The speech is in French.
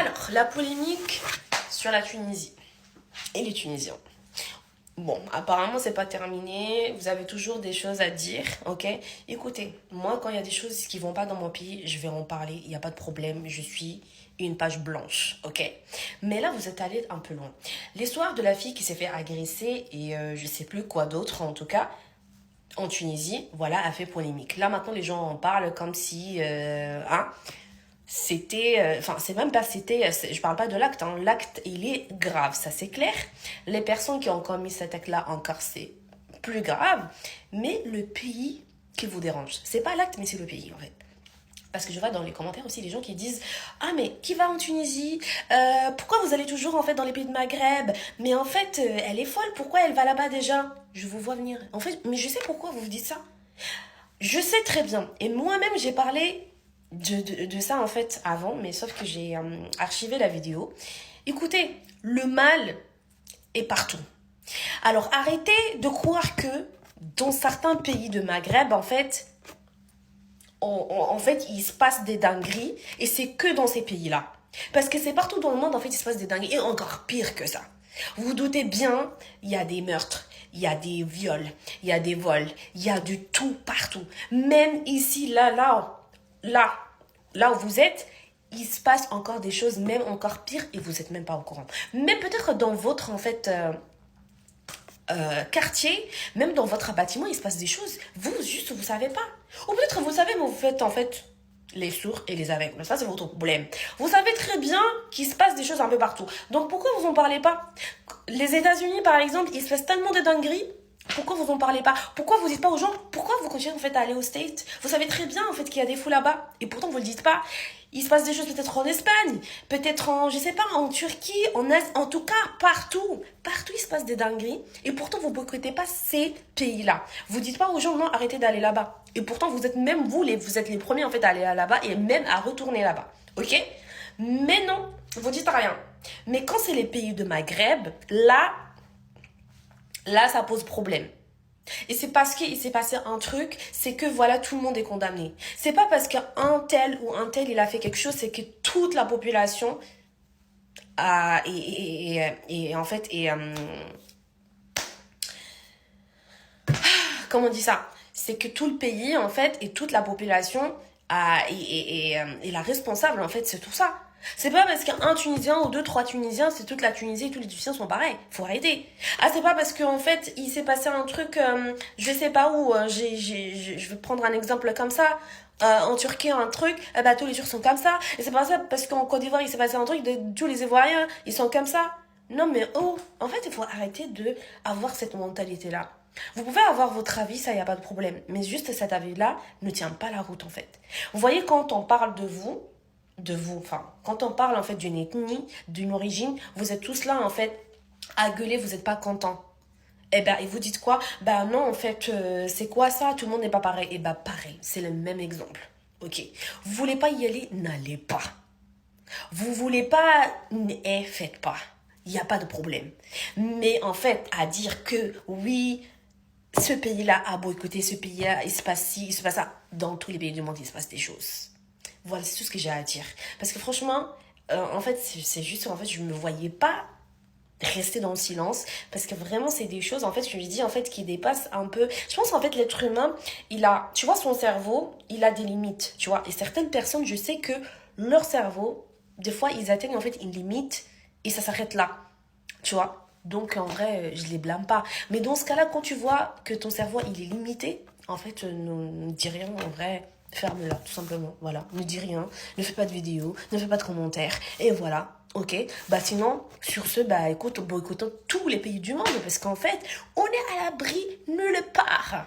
Alors, la polémique sur la Tunisie et les Tunisiens. Bon, apparemment, c'est pas terminé. Vous avez toujours des choses à dire, ok? Écoutez, moi, quand il y a des choses qui vont pas dans mon pays, je vais en parler. Il n'y a pas de problème. Je suis une page blanche, ok? Mais là, vous êtes allé un peu loin. L'histoire de la fille qui s'est fait agresser et je sais plus quoi d'autre, en tout cas, en Tunisie, voilà, a fait polémique. Là, maintenant, les gens en parlent comme si, c'était, enfin, c'est même pas c'était, je parle pas de l'acte, hein. L'acte, il est grave, ça c'est clair. Les personnes qui ont commis cet acte-là, encore, c'est plus grave. Mais le pays qui vous dérange, c'est pas l'acte, mais c'est le pays, en fait. Parce que je vois dans les commentaires aussi les gens qui disent ah mais qui va en Tunisie, pourquoi vous allez toujours en fait dans les pays de Maghreb, mais en fait elle est folle, pourquoi elle va là-bas déjà, je vous vois venir, en fait, mais je sais pourquoi vous vous dites ça, je sais très bien, et moi-même j'ai parlé de ça en fait avant, mais sauf que j'ai archivé la vidéo. Écoutez, le mal est partout. Alors arrêtez de croire que dans certains pays de Maghreb en fait en fait, il se passe des dingueries et c'est que dans ces pays-là. Parce que c'est partout dans le monde, en fait, il se passe des dingueries et encore pire que ça. Vous vous doutez bien, il y a des meurtres, il y a des viols, il y a des vols, il y a du tout partout. Même ici, là où vous êtes, il se passe encore des choses, même encore pire et vous n'êtes même pas au courant. Même peut-être dans votre, en fait, quartier, même dans votre bâtiment, il se passe des choses. Vous, juste, vous savez pas. Ou peut-être vous savez, mais vous faites en fait les sourds et les aveugles. Ça, c'est votre problème. Vous savez très bien qu'il se passe des choses un peu partout. Donc, pourquoi vous en parlez pas? Les États-Unis, par exemple, il se passe tellement de dingueries. Pourquoi vous en parlez pas? Pourquoi vous dites pas aux gens? Pourquoi vous continuez en fait à aller aux States? Vous savez très bien en fait qu'il y a des fous là-bas et pourtant vous le dites pas. Il se passe des choses peut-être en Espagne, peut-être en, je sais pas, en Turquie, en Asie, en tout cas partout. Partout il se passe des dingueries et pourtant vous boycottez pas ces pays-là. Vous dites pas aux gens non, arrêtez d'aller là-bas. Et pourtant vous êtes même vous êtes les premiers en fait à aller là-bas et même à retourner là-bas. OK? Mais non, vous dites rien. Mais quand c'est les pays de Maghreb, là, ça pose problème. Et c'est parce qu'il s'est passé un truc, c'est que voilà, tout le monde est condamné. C'est pas parce qu'un tel ou un tel, il a fait quelque chose, c'est que toute la population et en fait, comment on dit ça? C'est que tout le pays, en fait, et toute la population est la responsable, en fait, c'est tout ça. C'est pas parce qu'un Tunisien ou deux, trois Tunisiens, c'est toute la Tunisie et tous les Tunisiens sont pareils. Faut arrêter. Ah, c'est pas parce qu'en fait, il s'est passé un truc, je sais pas où, je vais prendre un exemple comme ça. En Turquie, un truc, bah, tous les Turcs sont comme ça. Et c'est pas ça parce qu'en Côte d'Ivoire, il s'est passé un truc, tous les Ivoiriens, ils sont comme ça. Non, mais oh, en fait, il faut arrêter de avoir cette mentalité-là. Vous pouvez avoir votre avis, ça, y a pas de problème. Mais juste cet avis-là ne tient pas la route, en fait. Vous voyez, quand on parle de vous, enfin, quand on parle, en fait, d'une ethnie, d'une origine, vous êtes tous là, en fait, à gueuler, vous n'êtes pas contents. Eh ben, et vous dites quoi? Ben non, en fait, c'est quoi ça? Tout le monde n'est pas pareil. Eh ben, pareil, c'est le même exemple. Ok. Vous voulez pas y aller? N'allez pas. Vous voulez pas? Faites pas. Il n'y a pas de problème. Mais en fait, à dire que oui, ce pays-là a boycotté, ce pays-là, il se passe ci, il se passe ça. Dans tous les pays du monde, il se passe des choses. Voilà, c'est tout ce que j'ai à dire. Parce que franchement, en fait, c'est juste, en fait, je ne me voyais pas rester dans le silence. Parce que vraiment, c'est des choses, en fait, je lui dis, en fait, qui dépassent un peu. Je pense, en fait, l'être humain, tu vois, son cerveau, il a des limites, tu vois. Et certaines personnes, je sais que leur cerveau, des fois, ils atteignent, en fait, une limite et ça s'arrête là, tu vois. Donc, en vrai, je les blâme pas. Mais dans ce cas-là, quand tu vois que ton cerveau, il est limité, en fait, ne dis rien, en vrai. Ferme-la, tout simplement. Voilà. Ne dis rien. Ne fais pas de vidéo. Ne fais pas de commentaires. Et voilà. Ok. Bah, sinon, sur ce, bah, écoute, boycottons tous les pays du monde. Parce qu'en fait, on est à l'abri nulle part.